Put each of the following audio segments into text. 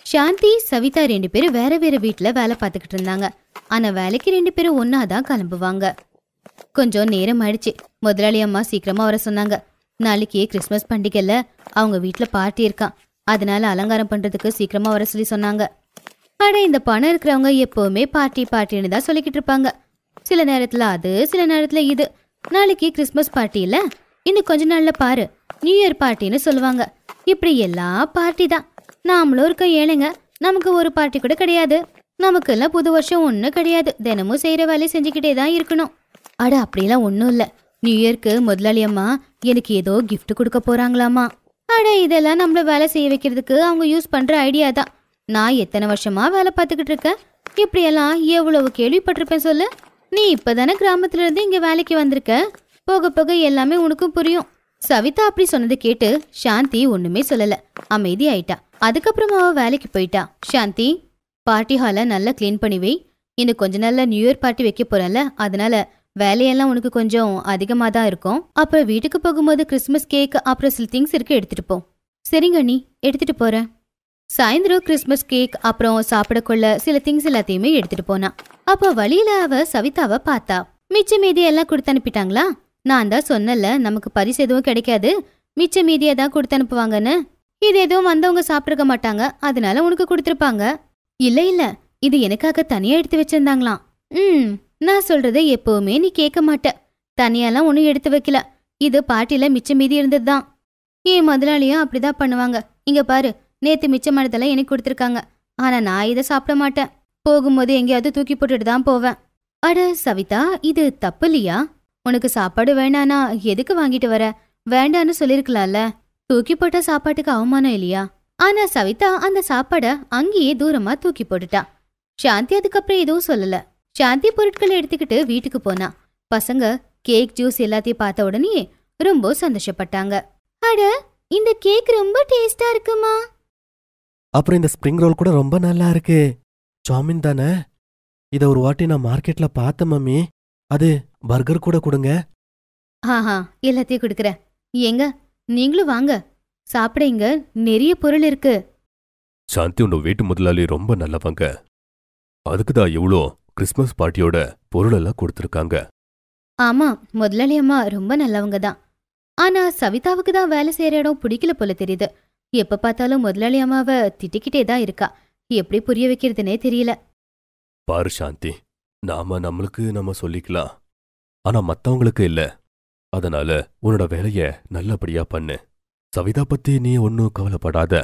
சாந்தி சவிதா 2 பேரும் வேற வேற வீட்டுல வேலை பார்த்துக்கிட்டு இருந்தாங்க. ஆனா வேலைக்கு 2 பேரும் ஒன்னாதான் கிளம்புவாங்க. கொஞ்சம் நேரம் ஆயிடுச்சு. முதலாளி அம்மா சீக்கிரமா வர சொன்னாங்க. நாளைக்கு கிறிஸ்மஸ் பண்டிகைல அவங்க வீட்டுல பார்ட்டி இருக்கான். அதனால அலங்காரம் பண்றதுக்கு சீக்கிரமா வர சொல்லி சொன்னாங்க. ஆனா இந்த பணம் இருக்கிறவங்க எப்பவுமே பார்ட்டின்னு தான் சொல்லிக்கிட்டு இருப்பாங்க. சில நேரத்துல அது, சில நேரத்துல இது. நாளைக்கு கிறிஸ்மஸ் பார்ட்டி இல்ல, இன்னும் கொஞ்ச நாள்ல பாரு நியூ இயர் பார்ட்டின்னு சொல்லுவாங்க. இப்படி எல்லா பார்ட்டி தான். நாமளும் இருக்க ஏழைங்க, நமக்கு ஒரு பார்ட்டி கூட கிடையாது. நமக்கு எல்லாம் புது வருஷம் ஒன்னும் கிடையாது. தினமும் செய்யற வேலையை செஞ்சுக்கிட்டே தான் இருக்கணும். அட அப்படிலாம் ஒன்னும் இல்ல. நியூ இயர்க்கு முதலாளி அம்மா எனக்கு ஏதோ கிஃப்ட் கொடுக்க போறாங்களாமா. அட இதெல்லாம் நம்மள வேலை செய்ய வைக்கிறதுக்கு அவங்க யூஸ் பண்ற ஐடியா தான். நான் எத்தனை வருஷமா வேலை பார்த்துக்கிட்டு இருக்கேன். இப்படியெல்லாம் எவ்வளவு கேள்விப்பட்டிருப்பேன் சொல்லு. நீ இப்பதானே கிராமத்துல இருந்து இங்க வேலைக்கு வந்திருக்க. போக போக எல்லாமே உனக்கும் புரியும். சவிதா அப்படி சொன்னதை கேட்டு சாந்தி ஒண்ணுமே சொல்லல, அமைதி ஆயிட்டா. அதுக்கப்புறமா அவ வேலைக்கு போயிட்டா. சாந்தி, பார்ட்டி ஹாலை நல்லா கிளீன் பண்ணி வை. இன்னும் கொஞ்ச நாள்ல நியூ இயர் பார்ட்டி வைக்க போறல, அதனால வேலையெல்லாம் உனக்கு கொஞ்சம் அதிகமா தான் இருக்கும். அப்புறம் வீட்டுக்கு போகும்போது கிறிஸ்மஸ் கேக் அப்புறம் சில திங்ஸ் இருக்கு, எடுத்துட்டு போ. சரிங்க நீ, எடுத்துட்டு போறேன். சாயந்தரம் கிறிஸ்மஸ் கேக் அப்புறம் சாப்பிடக்குள்ள சில திங்ஸ் எல்லாத்தையுமே எடுத்துட்டு போனா. அப்போ வழியில அவ சவிதாவை பார்த்தா. மிச்ச மீதி எல்லாம் கொடுத்து அனுப்பிட்டாங்களா? நான் தான் சொன்னல, நமக்கு பரிசு எதுவும் கிடைக்காது, மிச்ச மீதியை தான் கொடுத்து அனுப்புவாங்கன்னு. இது எதுவும் வந்தவங்க சாப்பிட்டுருக்க மாட்டாங்க, அதனால உனக்கு கொடுத்துருப்பாங்க. இல்ல இது எனக்காக தனியா எடுத்து வச்சிருந்தாங்களாம். நான் சொல்றதை எப்பவுமே நீ கேட்க மாட்ட. தனியாலாம் ஒன்னும் எடுத்து வைக்கல. இது பாட்டில மிச்ச மீதி இருந்ததுதான். என் முதலாளியும் அப்படிதான் பண்ணுவாங்க. இங்க பாரு, நேத்து மிச்சமானதெல்லாம் எனக்கு கொடுத்துருக்காங்க. ஆனா நான் இதை சாப்பிட மாட்டேன். போகும்போது எங்கேயாவது தூக்கி போட்டுட்டு தான் போவேன். அட சவிதா, இது தப்பு இல்லையா? உனக்கு சாப்பாடு வேணானா எதுக்கு வாங்கிட்டு வர? வேண்டான்னு சொல்லிருக்கலாம்ல. தூக்கி போட்ட சாப்பாட்டுக்கு அவமானம் இல்லையா? ஆனா சவிதா அந்த சாப்பாட அங்கேயே தூரமா தூக்கி போட்டுட்டா. சாந்தி அதுக்கப்புறம் எதுவும் சொல்லல. சாந்தி பொருட்களை எடுத்துக்கிட்டு வீட்டுக்கு போனா. பசங்க கேக், ஜூஸ் எல்லாத்தையும் பார்த்த உடனே ரொம்ப சந்தோஷப்பட்டாங்க. அட, இந்த கேக் ரொம்ப டேஸ்டா இருக்குமா? அப்புறம் இந்த ஸ்ப்ரிங் ரோல் கூட ரொம்ப நல்லா இருக்கு. சாமின் தானே? இத ஒரு வாட்டி நான் மார்க்கெட்ல பார்த்தேன் மம்மி. அது பர்கர் கூட கொடுங்க. ஆஹா, எல்லாத்தையும் கொடுக்குறேன். எங்க நீங்களும் வாங்க சாப்பிட, இங்க நிறைய பொருள் இருக்கு. சாந்தி, உன்னோட வீட்டு முதலாளி ரொம்ப நல்லவங்க. அதுக்குதான் இவ்வளோ கிறிஸ்மஸ் பார்ட்டியோட பொருள் எல்லாம் கொடுத்துருக்காங்க. ஆமா, முதலாளி அம்மா ரொம்ப நல்லவங்க தான். ஆனா சவிதாவுக்கு தான் வேலை செய்யற இடம் பிடிக்கல போல தெரியுது. எப்ப பார்த்தாலும் முதலாளி அம்மாவை திட்டிக்கிட்டே தான் இருக்கா. எப்படி புரிய வைக்கிறதுனே தெரியல. பாரு சாந்தி, நம்மளுக்கு நம்ம சொல்லிக்கலாம், ஆனா மத்தவங்களுக்கு இல்ல. அதனால உன்னோட வேலைய நல்லபடியா பண்ணு. சவிதா பத்தி நீ ஒன்னும் கவலைப்படாத.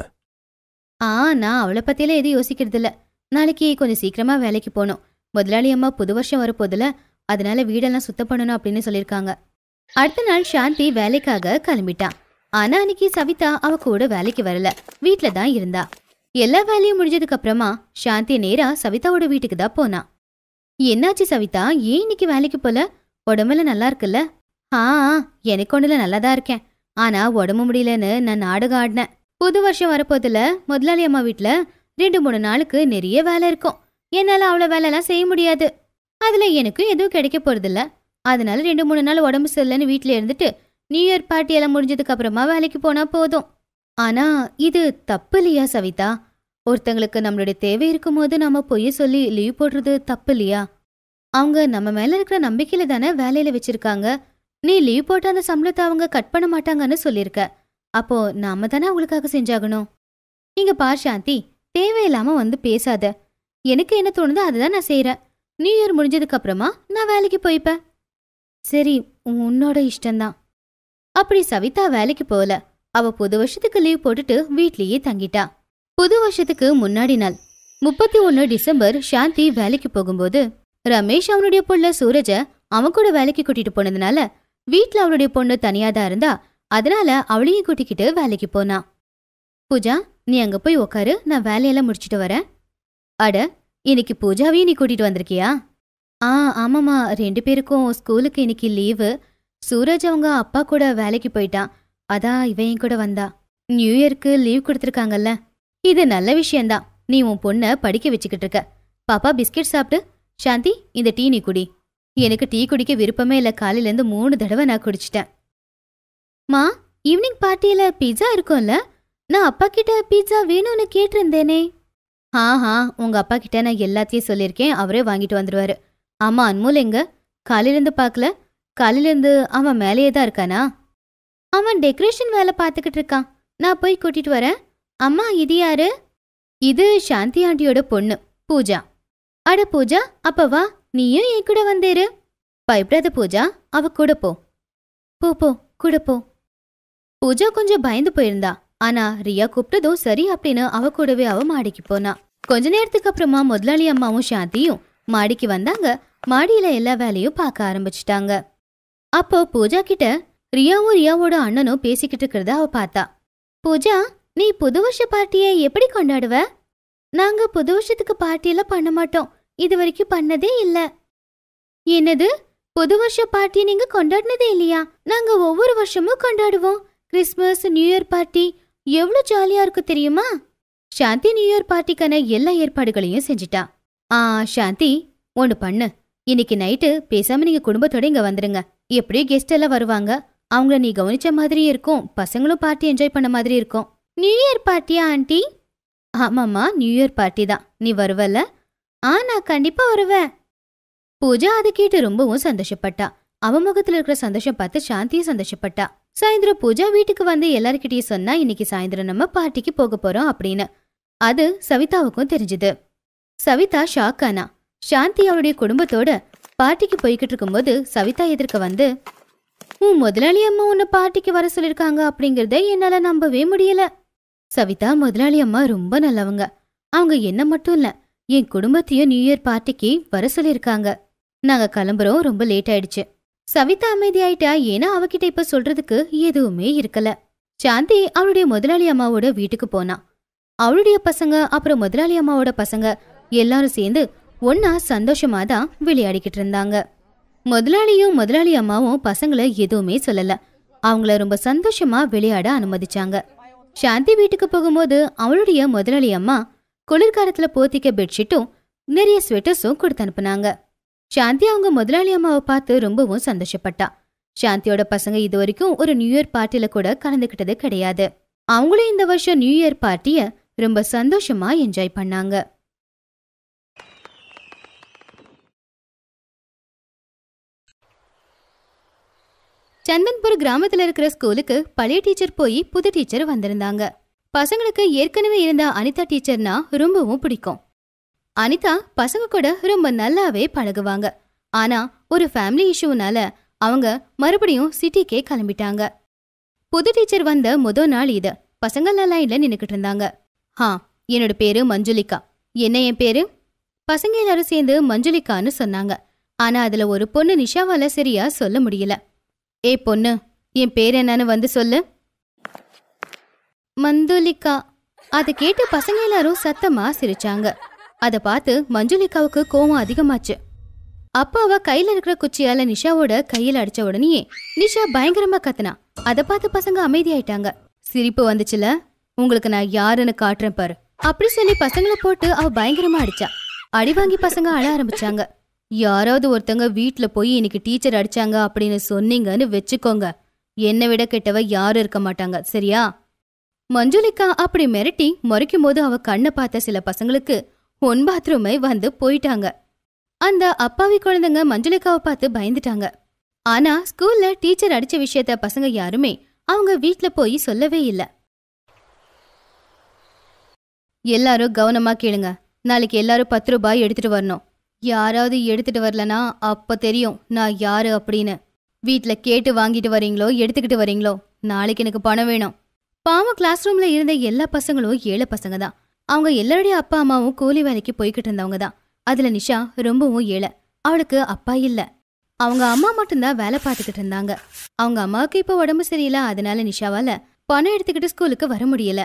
நான் அவளை பத்தியெல்லாம் எதுவும் யோசிக்கிறது இல்ல. நாளைக்கு கொஞ்சம் சீக்கிரமா வேலைக்கு போகணும். முதலாளி அம்மா புது வருஷம் வரப்போதுல, அதனால வீடெல்லாம் சுத்தம் பண்ணணும் அப்படின்னு சொல்லியிருக்காங்க. அடுத்த நாள் சாந்தி வேலைக்காக கிளம்பிட்டான். ஆனா அன்னைக்கு சவிதா அவ கூட வேலைக்கு வரல, வீட்ல தான் இருந்தா. எல்லா வேலையும் முடிஞ்சதுக்கு அப்புறமா சாந்தி நேரா சவிதாவோட வீட்டுக்கு தான் போனா. என்னாச்சு சவிதா, ஏன் இன்னைக்கு வேலைக்கு போல? உடம்புல நல்லா இருக்குல்ல? எனக்கு ஒண்ணுல நல்லாதான் இருக்கேன். ஆனா உடம்பு முடியலன்னு நான் நாடகம் ஆடினேன். புது வருஷம் வரப்போதுல முதலாளி அம்மா வீட்டுல 2-3 நாளுக்கு நிறைய வேலை இருக்கும். என்னால அவ்வளவு வேலை எல்லாம் செய்ய முடியாது. அதுல எனக்கும் எதுவும் கிடைக்க போறதில்ல. அதனால 2-3 நாள் உடம்பு சரியில்லைன்னு வீட்டுல இருந்துட்டு நியூ இயர் பார்ட்டி எல்லாம் முடிஞ்சதுக்கு அப்புறமா வேலைக்கு போனா போதும். ஆனா இது தப்பு இல்லையா சவிதா? ஒருத்தங்களுக்கு நம்மளுடைய தேவை இருக்கும் போது நம்ம பொய்ய சொல்லி லீவ் போடுறது தப்பு இல்லையா? அவங்க நம்ம மேல இருக்கிற நம்பிக்கையில தானே வேலையில வச்சிருக்காங்க. நீ லீவ் போட்ட அந்த சம்பளத்தை அவங்க கட் பண்ண மாட்டாங்கன்னு சொல்லியிருக்க. அப்போ நாம தானே அவங்களுக்காக செஞ்சாகணும். இங்க பார் சாந்தி, தேவையில்லாம வந்து பேசாத. எனக்கு என்ன தோணுதோ அதுதான் நான் செய்யறேன். நியூ இயர் முடிஞ்சதுக்கு அப்புறமா நான் வேலைக்கு போய்ப்பேன். சரி, உன்னோட இஷ்டம்தான். அப்படி சவிதா வேலைக்கு போகல. அவ புது வருஷத்துக்கு லீவ் போட்டுட்டு வீட்லயே தங்கிட்டா. புது வருஷத்துக்கு முன்னாடி நாள் 31 டிசம்பர் சாந்தி வேலைக்கு போகும்போது ரமேஷ் அவனுடைய பொண்ணு சூரஜ அவன் கூட வேலைக்கு கூட்டிட்டு போனதுனால வீட்ல அவளுடைய பொண்ணு தனியாதான் இருந்தா. அதனால அவளையும் கூட்டிக்கிட்டு வேலைக்கு போனா. பூஜா, நீ அங்க போய் உக்காரு, நான் வேலையெல்லாம் முடிச்சிட்டு வரேன். அட, இன்னைக்கு பூஜாவையும் நீ கூட்டிட்டு வந்திருக்கியா? ஆமாமா, 2 பேருக்கும் ஸ்கூலுக்கு இன்னைக்கு லீவு. சூரஜ் அவங்க அப்பா கூட வேலைக்கு போயிட்டான். அதான் இவன் கூட வந்தா. நியூ இயர்க்கு லீவ் கொடுத்துருக்காங்கல்ல. இது நல்ல விஷயம்தான். நீ உன் பொண்ண படிக்க வச்சுக்கிட்டு இருக்க. பாப்பா பிஸ்கெட் சாப்பிட்டு. சாந்தி, இந்த டீ நீ குடி. எனக்கு டீ குடிக்க விருப்பமே இல்ல. காலையில இருந்து 3 தடவை நான் குடிச்சிட்டேன். மா, ஈவினிங் பார்ட்டியில பீட்சா இருக்கும்ல? நான் அப்பா கிட்ட பீட்சா வேணும்னு கேட்டிருந்தேனே. ஆஹா, உங்க அப்பா கிட்ட நான் எல்லாத்தையும் சொல்லியிருக்கேன், அவரே வாங்கிட்டு வந்துருவாரு. ஆமா, அன்மோல் எங்க? காலையில இருந்து பார்க்கல. காலையில இருந்து அவன் மேலேயே தான் இருக்கானா? அவன் டெக்கரேஷன் வேலை பார்த்துக்கிட்டு இருக்கான். நான் போய் கூட்டிட்டு வரேன். அம்மா, இது யாரு? இது சாந்தி ஆண்டியோட பொண்ணு, பூஜா. அட பூஜா, அப்ப வா, நீயும் என் கூட வந்தேரு. பயப்படாத பூஜா, அவ கூட போ. போ போ, கூட போ. பூஜா கொஞ்சம் பயந்து போயிருந்தா. ஆனா ரியா கூப்பிட்டதும் சரி அப்படின்னு அவ கூடவே அவ மாடிக்கு போனா. கொஞ்ச நேரத்துக்கு அப்புறமா முதலாளி அம்மாவும் சாந்தியும் மாடிக்கு வந்தாங்க. மாடியில எல்லா வேலையும் பார்க்க ஆரம்பிச்சிட்டாங்க. அப்போ பூஜா கிட்ட ரியாவும் ரியாவோட அண்ணனும் பேசிக்கிட்டு இருக்கிறத அவ பார்த்தா. பூஜா, நீ புது வருஷ பார்ட்டியை எப்படி கொண்டாடுவ? நாங்க புது வருஷத்துக்கு பார்ட்டியெல்லாம் பண்ண மாட்டோம். இது வரைக்கும் பண்ணதே இல்ல. என்னது, புது வருஷ பார்ட்டி நீங்க கொண்டாடினதே இல்லையா? நாங்க ஒவ்வொரு வருஷமும் கொண்டாடுவோம். கிறிஸ்மஸ், நியூ இயர் பார்ட்டி எவ்வளவு ஜாலியா இருக்கு தெரியுமா? சாந்தி நியூ இயர் பார்ட்டிக்கான எல்லா ஏற்பாடுகளையும் செஞ்சிட்டா. சாந்தி, ஒன்று பண்ணு. இன்னைக்கு நைட்டு பேசாம நீங்க குடும்பத்தோட இங்க வந்துடுங்க. எப்படியும் கெஸ்ட் எல்லாம் வருவாங்க. அவங்கள நீ கவனிச்ச மாதிரி இருக்கும். பசங்களும் பார்ட்டி என்ஜாய் பண்ண மாதிரி இருக்கும். நியூ இயர் பார்ட்டியா ஆண்டி? ஆமாம்மா, நியூ இயர் பார்ட்டி தான். நீ வருவல்ல? நான் கண்டிப்பா வருவேன். பூஜா அதை கேட்டு ரொம்பவும் சந்தோஷப்பட்டா. அவ முகத்துல இருக்கிற சந்தோஷம் பார்த்து சாந்தியும் சந்தோஷப்பட்டா. சாயந்தரம் பூஜா வீட்டுக்கு வந்து எல்லார்கிட்டயும் சொன்னா, இன்னைக்கு சாயந்தரம் நம்ம பார்ட்டிக்கு போக போறோம் அப்படின்னு. அது சவிதாவுக்கும் தெரிஞ்சுது. சவிதா ஷாக் ஆனா. சாந்தி அவளுடைய குடும்பத்தோட பார்ட்டிக்கு போய்கிட்டு இருக்கும்போது சவிதா எதிர்க்க வந்து, உன் முதலாளி அம்மா உன்னை பார்ட்டிக்கு வர சொல்லிருக்காங்க அப்படிங்கறத என்னால நம்பவே முடியல. சவிதா, முதலாளி அம்மா ரொம்ப நல்லவங்க. அவங்க என்ன மட்டும் இல்ல, என் குடும்பத்தையும் நியூ இயர் பார்ட்டிக்கு வர சொல்லிருக்காங்க. நாங்க கிளம்புறோம், ரொம்ப லேட் ஆயிடுச்சு. சவிதா அமைதியாயிட்டா. ஏன்னா அவகிட்ட இப்ப சொல்றதுக்கு எதுவுமே இருக்கல. சாந்தி அவளுடைய முதலாளி அம்மாவோட வீட்டுக்கு போனா. அவளுடைய பசங்க அப்புறம் முதலாளி அம்மாவோட பசங்க எல்லாரும் சேர்ந்து ஒன்னா சந்தோஷமா தான் விளையாடிக்கிட்டு இருந்தாங்க. முதலாளியும் முதலாளி அம்மாவும் பசங்களை எதுவுமே சொல்லல. அவங்கள ரொம்ப சந்தோஷமா விளையாட அனுமதிச்சாங்க. சாந்தி வீட்டுக்கு போகும்போது அவளுடைய முதலாளி அம்மா குளிர்காலத்துல போத்திக்க பெட்ஷீட்டும் நிறைய ஸ்வெட்டர்ஸும் கொடுத்து அனுப்புனாங்க. சாந்தி அவங்க முதலாளி அம்மாவை பார்த்து ரொம்பவும் சந்தோஷப்பட்டா. சாந்தியோட பசங்க இது வரைக்கும் ஒரு நியூ இயர் பார்ட்டியில கூட கலந்துக்கிட்டது கிடையாது. அவங்களும் இந்த வருஷம் நியூ இயர் பார்ட்டிய ரொம்ப சந்தோஷமா என்ஜாய் பண்ணாங்க. சந்தன்பூர் கிராமத்துல இருக்கிற ஸ்கூலுக்கு பழைய டீச்சர் போய் புது டீச்சர் வந்திருந்தாங்க. பசங்களுக்கு ஏற்கனவே இருந்த அனிதா டீச்சர்னா ரொம்பவும் பிடிக்கும். அனிதா பசங்க கூட ரொம்ப நல்லாவே பழகுவாங்க. ஆனா ஒரு ஃபேமிலி இஷ்யூனால அவங்க மறுபடியும் சிட்டிக்கே கிளம்பிட்டாங்க. புது டீச்சர் வந்த முதல் நாள் இது. பசங்கள்லாம் லைன்ல நின்னுக்கிட்டு இருந்தாங்க. என்னோட பேரு மஞ்சுளிகா. என்ன என் பேரு? பசங்க எல்லாரும் சேர்ந்து மஞ்சுளிகான்னு சொன்னாங்க. ஆனா அதுல ஒரு பொண்ணு நிஷாவால சரியா சொல்ல முடியல. ஏ பொண்ணு, என் பேர் என்னன்னு வந்து சொல்லு. மந்துலிகா. அதை கேட்டு பசங்க எல்லாரும் சத்தமா சிரிச்சாங்க. அதை பார்த்து மஞ்சுளிகாவுக்கு கோவம் அதிகமாச்சு. அப்ப அவ கையில இருக்கிற குச்சியால நிஷாவோட கையில அடிச்ச உடனே நிஷா பயங்கரமா கத்துனா. அதை பார்த்து பசங்க அமைதியாயிட்டாங்க. சிரிப்பு வந்துச்சுல, உங்களுக்கு நான் யாருன்னு காட்டுறேன் பாரு அப்படி சொல்லி பசங்களை போட்டு அவ பயங்கரமா அடிச்சா. அடி வாங்கி பசங்க அழ ஆரம்பிச்சாங்க. யாராவது ஒருத்தங்க வீட்டுல போய் இன்னைக்கு டீச்சர் அடிச்சாங்க அப்படின்னு சொன்னீங்கன்னு வச்சுக்கோங்க, என்னை விட கெட்டவ யாரும் இருக்க மாட்டாங்க, சரியா? மஞ்சுளிகா அப்படி மிரட்டி முறைக்கும் போது அவ கண்ணை பார்த்த சில பசங்களுக்கு ஒன் பாத்ரூமை வந்து போயிட்டாங்க. அந்த அப்பாவி குழந்தைங்க மஞ்சுளிகாவை பார்த்து பயந்துட்டாங்க. ஆனா ஸ்கூல்ல டீச்சர் அடிச்ச விஷயத்த பசங்க யாருமே அவங்க வீட்டுல போய் சொல்லவே இல்லை. எல்லாரும் கவனமா கேளுங்க. நாளைக்கு எல்லாரும் 10 ரூபாய் எடுத்துட்டு வரணும். யாராவது எடுத்துட்டு வரலனா அப்ப தெரியும் நான் யாரு அப்படின்னு. வீட்டுல கேட்டு வாங்கிட்டு வரீங்களோ எடுத்துக்கிட்டு வரீங்களோ, நாளைக்கு எனக்கு பணம் வேணும். பாவம், கிளாஸ் ரூம்ல இருந்த எல்லா பசங்களும் ஏழை பசங்க தான். அவங்க எல்லாருடைய அப்பா அம்மாவும் கூலி வேலைக்கு போய்கிட்டு இருந்தவங்க தான். அதுல நிஷா ரொம்பவும் ஏழை. அவளுக்கு அப்பா இல்ல. அவங்க அம்மா மட்டும்தான் வேலை பார்த்துக்கிட்டு இருந்தாங்க. அவங்க அம்மாவுக்கு இப்ப உடம்பு சரியில்லை. அதனால நிஷாவால பணம் எடுத்துக்கிட்டு ஸ்கூலுக்கு வர முடியல.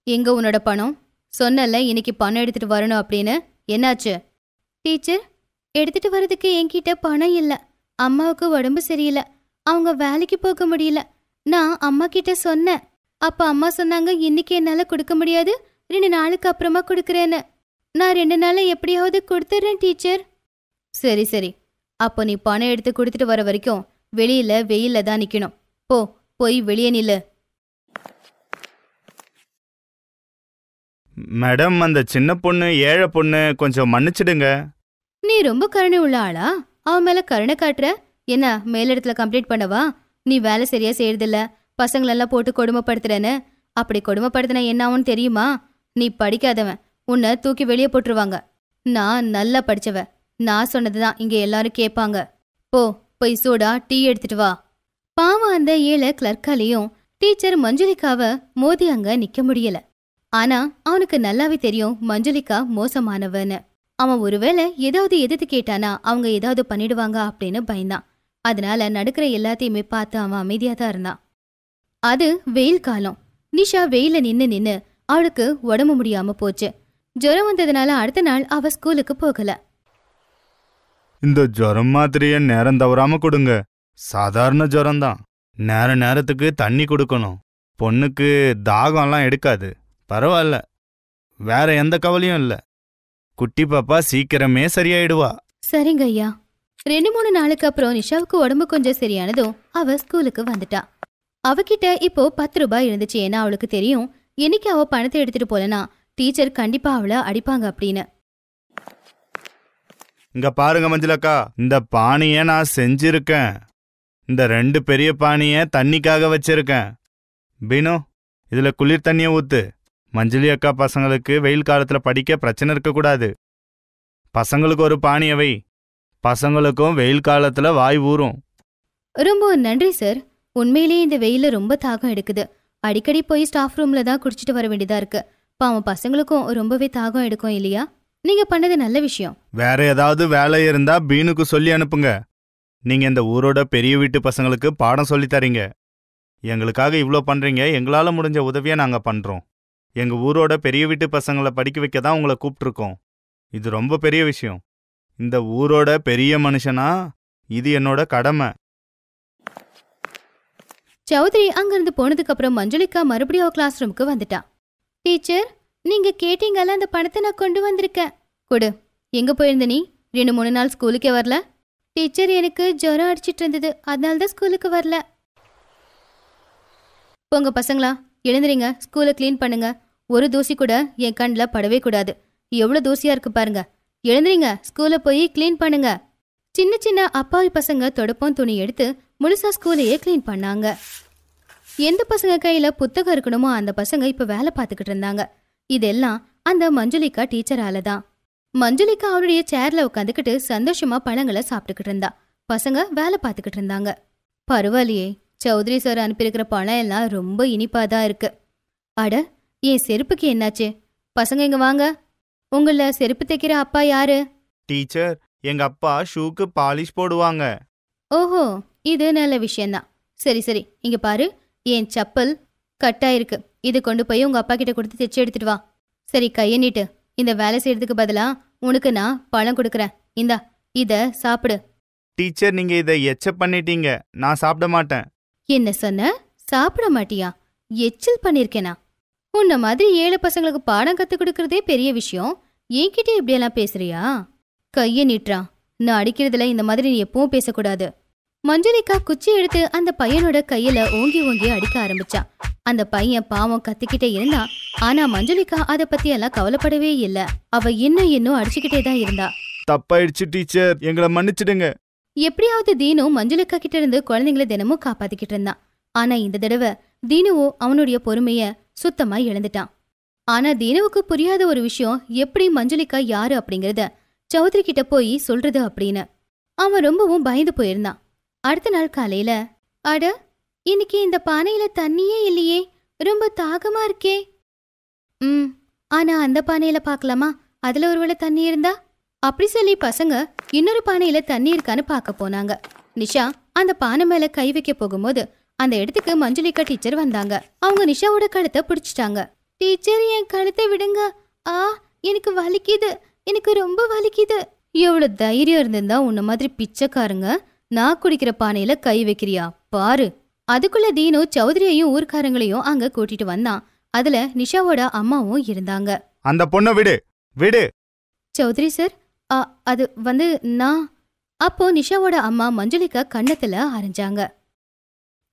எங்க உன்னோட பணம்? சொன்னல இன்னைக்கு பணம் எடுத்துட்டு வரணும் அப்படின்னு. என்னாச்சு? டீச்சர், எடுத்துட்டு வரதுக்கு என்கிட்ட பணம் இல்ல. அம்மாவுக்கு உடம்பு சரியில்லை. அவங்க வேலைக்கு போக முடியல. நான் அம்மா கிட்ட சொன்னேன். அப்ப அம்மா சொன்னாங்க இன்னைக்கு என்னால கொடுக்க முடியாது, 2 நாளுக்கு அப்புறமா கொடுக்கறேன்னு. நான் 2 நாள்ல எப்படியாவது கொடுத்துறேன் டீச்சர். சரி சரி, அப்போ நீ பணம் எடுத்து கொடுத்துட்டு வர வரைக்கும் வெளியில வெயில்ல தான் நிக்கணும். போய் வெளியே நில்லு. மேடம், அந்த சின்ன பொண்ணு ஏழை பொண்ணு, கொஞ்சம் மன்னிச்சிடுங்க. நீ ரொம்ப கருணை உள்ள ஆளா? அவன் மேல கருணை காட்டுற? என்ன மேலிடத்துல கம்ப்ளீட் பண்ணவா? நீ வேலை சரியா செய்யறதில்ல, பசங்களெல்லாம் போட்டு கொடுமைப்படுத்துறேன்னு. அப்படி கொடுமைப்படுத்தின என்ன ஆகும்னு தெரியுமா? நீ படிக்காதவன், உன்னை தூக்கி வெளியே போட்டுருவாங்க. நான் நல்லா படிச்சவ, நான் சொன்னதுதான் இங்க எல்லாரும் கேட்பாங்க. போய் சூடா டீ எடுத்துட்டு வா. பாவம் அந்த ஏழை கிளர்க்காலையும் டீச்சர் மஞ்சுளிக்காவ மோதி அங்க நிக்க முடியல. ஆனா அவனுக்கு நல்லாவே தெரியும் மஞ்சுளிக்கா மோசமானவன்னு. அவன் ஒருவேளை ஏதாவது எதிர்த்து கேட்டானா அவங்க ஏதாவது பண்ணிடுவாங்க அப்படின்னு பயந்தான். அதனால நடக்கிற எல்லாத்தையுமே பார்த்து அவன் அமைதியா தான் இருந்தான். அது வெயில் காலம். நிஷா வெயில நின்னு அவளுக்கு உடம்பு முடியாம போச்சு. ஜுரம் வந்ததுனால அடுத்த நாள் அவ ஸ்கூலுக்கு போகல. இந்த ஜுரம் மாத்திரைய நேரம் தவறாம கொடுங்க. சாதாரண ஜுரம்தான். நேரத்துக்கு தண்ணி கொடுக்கணும். பொண்ணுக்கு தாகம்லாம் எடுக்காது. பரவாயில்ல, வேற எந்த கவலையும் இல்ல. குட்டி பாப்பா சீக்கிரமே சரியாயிடுவா. சரிங்க ஐயா. 2-3 நாளுக்கு அப்புறம் நிஷாவுக்கு உடம்பு கொஞ்சம் சரியானதும் அவ ஸ்கூலுக்கு வந்துட்டா. அவகிட்ட இப்போ 10 ரூபாய் இருந்துச்சு. ஏன்னா அவளுக்கு தெரியும் என்னைக்கு அவ பணத்தை எடுத்துட்டு போலனா டீச்சர் கண்டிப்பா அவளை அடிப்பாங்க அப்படின்னு. இங்க பாருங்க மஞ்சளக்கா, இந்த பானிய நான் செஞ்சிருக்கேன். இந்த 2 பெரிய பானிய தண்ணிக்காக வச்சிருக்கேன். பீனு, இதுல குளிர் தண்ணிய ஊத்து. மஞ்சளி அக்கா பசங்களுக்கு வெயில் காலத்துல படிக்க பிரச்சனை இருக்கக்கூடாது. பசங்களுக்கு ஒரு பானிய வை. பசங்களுக்கும் வெயில் காலத்துல வாய் ஊறும். ரொம்ப நன்றி சார். உண்மையிலேயே இந்த வெயில ரொம்ப தாகம் எடுக்குது. அடிக்கடி போய் ஸ்டாஃப் ரூம்ல தான் குடிச்சிட்டு வர வேண்டியதா இருக்கு. பாவம் பசங்களுக்கும் ரொம்பவே தாகம் எடுக்கும் இல்லையா? நீங்க பண்ணது நல்ல விஷயம். வேற ஏதாவது வேலை இருந்தா பீனுக்கு சொல்லி அனுப்புங்க. நீங்க இந்த ஊரோட பெரிய வீட்டு பசங்களுக்கு பாடம் சொல்லி தரீங்க. எங்களுக்காக இவ்ளோ பண்றீங்க. எங்களால முடிஞ்ச உதவியை நாங்க பண்றோம். எங்க ஊரோட பெரிய வீட்டு பசங்களை படிக்க வைக்க தான் உங்களை கூப்பிட்டுருக்கோம். இது ரொம்ப பெரிய விஷயம். இந்த ஊரோட பெரிய மனுஷனா இது என்னோட கடமை. சௌத்ரி அங்கிருந்து போனதுக்கு அப்புறம் மஞ்சுளிக்கா மறுபடியும் கிளாஸ் ரூமுக்கு வந்துட்டா. டீச்சர், நீங்க கேட்டீங்கல்ல, அந்த பணத்தை நான் கொண்டு வந்திருக்கேன். கொடு. எங்க போயிருந்த நீ? 2-3 நாள் ஸ்கூலுக்கே வரல. டீச்சர், எனக்கு ஜுரம் அடிச்சிட்டு இருந்தது, அதனால தான் ஸ்கூலுக்கு வரல. போங்க பசங்களா, எழுந்துறீங்க. ஸ்கூலை கிளீன் பண்ணுங்க. ஒரு தூசி கூட என் கண்ணில் படவே கூடாது. எவ்வளவு தூசியா இருக்கு பாருங்க. எழுந்துறீங்க, ஸ்கூலை போய் கிளீன் பண்ணுங்க. சின்ன சின்ன அப்பாவி பசங்க தொடப்பம் துணி எடுத்து முழுசா ஸ்கூலையே கிளீன் பண்ணாங்க. எந்த பசங்க கையில புத்தகம் இருக்கணுமோ அந்த பசங்க இப்ப வேலை பார்த்துக்கிட்டு இருந்தாங்க. இதெல்லாம் அந்த மஞ்சுளிக்கா டீச்சரால தான். மஞ்சுளிக்கா அவருடைய சேர்ல உட்காந்துக்கிட்டு சந்தோஷமா பழங்களை சாப்பிட்டுக்கிட்டு இருந்தா. பசங்க வேலை பார்த்துக்கிட்டு இருந்தாங்க. பரவாயில்லையே, சௌத்ரி சார் அனுப்பியிருக்கிற பழம் எல்லாம் ரொம்ப இனிப்பாதான் இருக்கு. அட, என் செருப்புக்கு என்னாச்சு? பசங்க இங்க வாங்க. உங்கள செருப்பு தைக்கிற அப்பா யாரு? டீச்சர், எங்க அப்பா ஷூக்கு பாலிஷ் போடுவாங்க. ஓஹோ, இது நல்ல விஷயம்தான். சரி, இங்க பாரு, என் செப்பல் கட்டாயிருக்கு. இது கொண்டு போய் உங்க அப்பா கிட்ட கொடுத்து தைச்சு எடுத்துட்டு வா. சரி, கைய நீட்டு. இந்த வேலை செய்யறதுக்கு பதிலா உனக்கு நான் பழம் கொடுக்குறேன். இந்தா, இத சாப்பிடு. டீச்சர், நீங்க இதை எச்ச பண்ணிட்டீங்க. நான் சாப்பிட மாட்டேன். என்ன சொன்ன? சாப்பிட மாட்டியா? எச்சில் பண்ணிருக்கேனா? உன்ன மாதிரி ஏழை பசங்களுக்கு பாடம் கத்து கொடுக்கறதே பெரிய விஷயம். என்கிட்ட இப்படியெல்லாம் பேசுறியா? கைய நீட்டுறா. நான் அடிக்கிறதுல இந்த மாதிரி நீ எப்பவும் பேசக்கூடாது. மஞ்சுளிக்கா குச்சி எடுத்து அந்த பையனோட கையில ஓங்கி அடிக்க ஆரம்பிச்சா. அந்த பையன் பாவம் கத்திக்கிட்டே இருந்தா. ஆனா மஞ்சுளிக்கா அதை பத்தி எல்லாம் கவலைப்படவே இல்ல. அவ இன்னும் அடிச்சுக்கிட்டே தான் இருந்தா. தப்பாயிடுச்சு டீச்சர், எங்களை மன்னிச்சிடுங்க. எப்படியாவது தீனு மஞ்சுளிக்கா கிட்ட இருந்து குழந்தைங்களை தினமும் காப்பாத்திக்கிட்டு இருந்தான். ஆனா இந்த தடவை தீனுவோ அவனுடைய பொறுமைய சுத்தமா இழந்துட்டான். ஆனா தீனுவுக்கு புரியாத ஒரு விஷயம், எப்படி மஞ்சுளிக்கா யாரு அப்படிங்கறத சௌத்ரி கிட்ட போய் சொல்றது அப்படின்னு. அவன் ரொம்பவும் பயந்து போயிருந்தான். அடுத்த நாள் காலையில, அட, இன்னைக்கு இந்த பானையில தண்ணியே இல்லையே, ரொம்ப தாகமா இருக்கே. ஆனா அந்த பானையில பாக்கலாமா, அதுல ஒருவேளை தண்ணி இருந்தா? அப்படி சொல்லி பசங்க இன்னொரு பானையில தண்ணி இருக்கான்னு பார்க்க போனாங்க. நிஷா அந்த பானை மேல கை வைக்க போகும்போது அந்த இடத்துக்கு மஞ்சுளிக்கா டீச்சர் வந்தாங்க. அவங்க நிஷாவோட கழுத்தை பிடிச்சிட்டாங்க. டீச்சர், என் கழுத்தை விடுங்க. எனக்கு வலிக்குது, எனக்கு ரொம்ப வலிக்குது. எவ்வளவு தைரியம் இருந்திருந்தா உன்ன மாதிரி பிச்சைக்காரங்க நான் குடிக்கிற பானையில கை வைக்கிறியா பாரு. அதுக்குள்ள தீனு சௌத்ரியையும் ஊர்க்காரங்களையும் அங்க கூட்டிட்டு வந்தான். அதுல நிஷாவோட அம்மாவும் இருந்தாங்க. அந்த பொண்ணை விடு விடு. சௌத்ரி சார், அது நான். அப்போ நிஷாவோட அம்மா மஞ்சுளிக்கா கண்ணத்துல அரைஞ்சாங்க.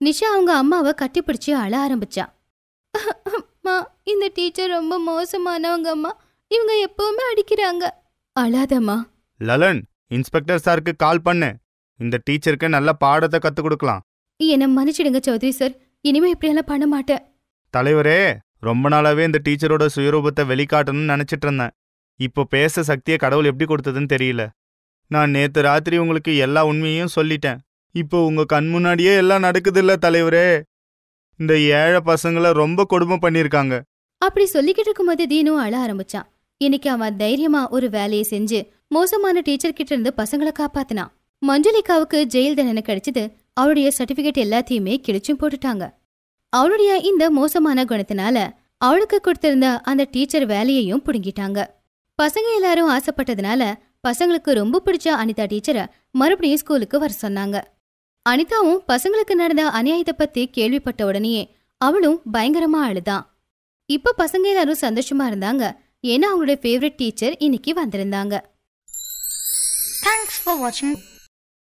நிஷா அவங்க அம்மாவை கட்டிப்பிடிச்சு அழ ஆரம்பிச்சா. அம்மா, இந்த டீச்சர் ரொம்ப மோசமானவங்க அம்மா. இவங்க எப்பவுமே அடிக்கிறாங்க. அழாதம்மா. லலன், இன்ஸ்பெக்டர் சாருக்கு கால் பண்ணு. இந்த டீச்சருக்கு நல்ல பாடத்தை கற்றுக் கொடுக்கலாம். என்னை மன்னிச்சிடுங்க சௌத்ரி சார். இனிமே இப்படியெல்லாம் பண்ண மாட்டேன். தலைவரே, ரொம்ப நாளாவே இந்த டீச்சரோட சுயரூபத்தை வெளிக்காட்டணும்னு நினைச்சிட்டு இருந்தேன். இப்போ பேச சக்தியை கடவுள் எப்படி கொடுத்ததுன்னு தெரியல. நான் நேத்து ராத்திரி உங்களுக்கு எல்லா உண்மையும் சொல்லிட்டேன். இப்போ உங்க கண் முன்னாடியே எல்லாம் நடக்குதுல்ல தலைவரே. இந்த ஏழை பசங்களை ரொம்ப கொடுமை பண்ணியிருக்காங்க. அப்படி சொல்லிக்கிட்டு இருக்கும்போது தீனு அழ ஆரம்பிச்சான். இன்னைக்கு அவன் தைரியமா ஒரு வேலையை செஞ்சு மோசமான டீச்சர் கிட்ட இருந்து பசங்களை காப்பாத்தினான். மஞ்சுளிகாவுக்கு ஜெயில் தண்டனை கிடைச்சது. அவளுடைய சர்டிபிகேட் எல்லாத்தையுமே கிழிச்சும் போட்டுட்டாங்க. அவளுடைய இந்த மோசமான குணத்தினால அவளுக்கு கொடுத்திருந்த அந்த டீச்சர் வேலையையும் புடுங்கிட்டாங்க. பசங்க எல்லாரும் ஆசைப்பட்டதுனால பசங்களுக்கு ரொம்ப பிடிச்ச அனிதா டீச்சரை மறுபடியும் ஸ்கூலுக்கு வர சொன்னாங்க. அனிதாவும் பசங்களுக்கு நடந்த அநியாயத்தை பத்தி கேள்விப்பட்ட உடனேயே அவளும் பயங்கரமா அழுதான். இப்ப பசங்க எல்லாரும் சந்தோஷமா இருந்தாங்க. ஏன்னா அவங்களுடைய ஃபேவரட் டீச்சர் இன்னைக்கு வந்திருந்தாங்க. Thanks for watching.